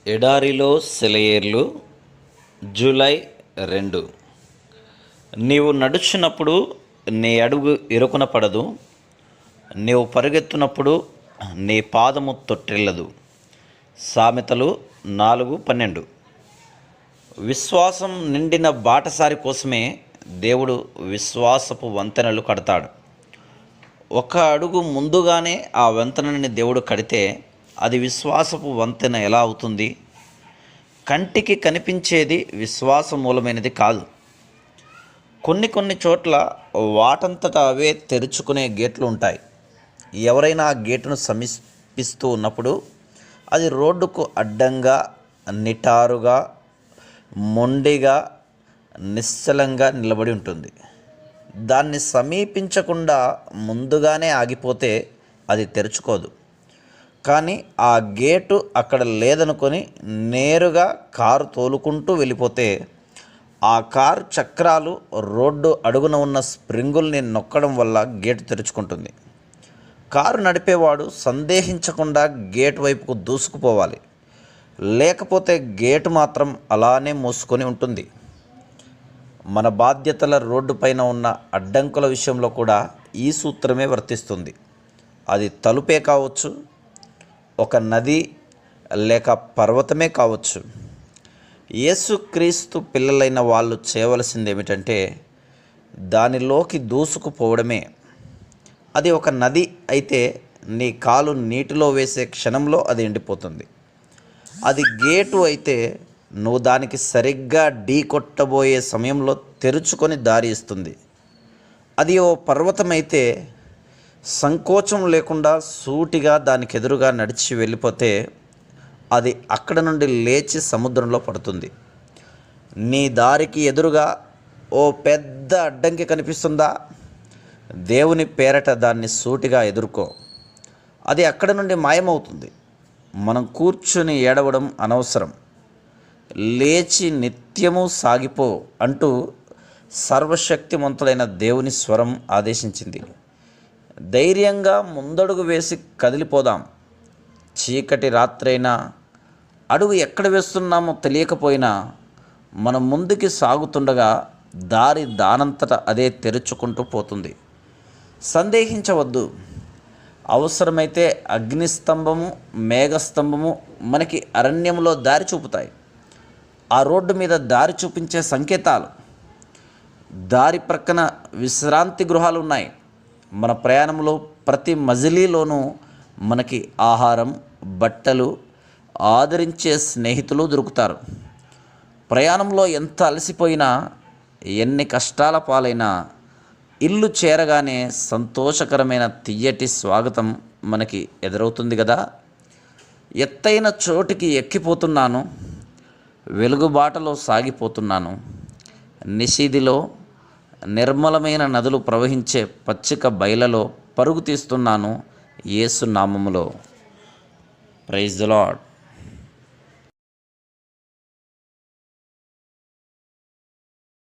ఎడారిలో సెలయేర్లు జూలై 2. నీవు నడుచున్నప్పుడు నీ అడుగు ఇరుకున పడదు, నీవు పరుగెత్తునప్పుడు నీ పాదము తొట్టిల్లదు. సామెతలు 4:12. విశ్వాసం నిండిన బాటసారి కోసమే దేవుడు విశ్వాసపు వంతెనలు కడతాడు. ఒక అడుగు ముందుగానే ఆ వంతెనని దేవుడు కడితే అది విశ్వాసపు వంతెన ఎలా అవుతుంది? కంటికి కనిపించేది విశ్వాస మూలమైనది కాదు. కొన్ని చోట్ల వాటంతట అవే తెరుచుకునే గేట్లు ఉంటాయి. ఎవరైనా ఆ గేటును సమీపిస్తూ ఉన్నప్పుడు అది రోడ్డుకు అడ్డంగా, నిటారుగా, మొండిగా, నిశ్చలంగా నిలబడి ఉంటుంది. దాన్ని సమీపించకుండా ముందుగానే ఆగిపోతే అది తెరుచుకోదు. కానీ ఆ గేటు అక్కడ లేదనుకొని నేరుగా కారు తోలుకుంటూ వెళ్ళిపోతే ఆ కారు చక్రాలు రోడ్డు అడుగున ఉన్న స్ప్రింగుల్ని నొక్కడం వల్ల గేటు తెరుచుకుంటుంది. కారు నడిపేవాడు సందేహించకుండా గేటు వైపుకు దూసుకుపోవాలి, లేకపోతే గేటు మాత్రం అలానే మూసుకొని ఉంటుంది. మన బాధ్యతల రోడ్డు పైన ఉన్న అడ్డంకుల విషయంలో కూడా ఈ సూత్రమే వర్తిస్తుంది. అది తలుపే కావచ్చు, ఒక నది లేక పర్వతమే కావచ్చు. యేసుక్రీస్తు పిల్లలైన వాళ్ళు చేయవలసింది ఏమిటంటే దానిలోకి దూసుకుపోవడమే. అది ఒక నది అయితే నీ కాలు నీటిలో వేసే క్షణంలో అది ఎండిపోతుంది. అది గేటు అయితే నువ్వు దానికి సరిగ్గా ఢీ కొట్టబోయే సమయంలో తెరుచుకొని దారి ఇస్తుంది. అది ఓ పర్వతమైతే సంకోచం లేకుండా సూటిగా దానికి ఎదురుగా నడిచి వెళ్ళిపోతే అది అక్కడ నుండి లేచి సముద్రంలో పడుతుంది. నీ దారికి ఎదురుగా ఓ పెద్ద అడ్డంకి కనిపిస్తుందా? దేవుని పేరట దాన్ని సూటిగా ఎదుర్కో, అది అక్కడ నుండి మాయమవుతుంది. మనం కూర్చుని ఏడవడం అనవసరం. లేచి నిత్యము సాగిపో అంటూ సర్వశక్తిమంతుడైన దేవుని స్వరం ఆదేశించింది. ధైర్యంగా ముందడుగు వేసి కదిలిపోదాం. చీకటి రాత్రైనా, అడుగు ఎక్కడ వేస్తున్నామో తెలియకపోయినా మనం ముందుకి సాగుతుండగా దారి దానంతట అదే తెరుచుకుంటూ పోతుంది. సందేహించవద్దు. అవసరమైతే అగ్నిస్తంభము, మేఘస్తంభము మనకి అరణ్యంలో దారి చూపుతాయి. ఆ రోడ్డు మీద దారి చూపించే సంకేతాలు. దారి ప్రక్కన విశ్రాంతి గృహాలు ఉన్నాయి. మన ప్రయాణంలో ప్రతి మజిలీలోనూ మనకి ఆహారం, బట్టలు, ఆదరించే స్నేహితులు దొరుకుతారు. ప్రయాణంలో ఎంత అలసిపోయినా, ఎన్ని కష్టాల పాలైనా ఇల్లు చేరగానే సంతోషకరమైన తియ్యటి స్వాగతం మనకి ఎదురవుతుంది కదా. ఎత్తైన చోటికి ఎక్కిపోతున్నాను, వెలుగుబాటలో సాగిపోతున్నాను. నిశీదిలో నిర్మలమైన నదులు ప్రవహించే పచ్చిక బయలలో పరుగు తీస్తున్నాను యేసు నామములో. Praise the lord.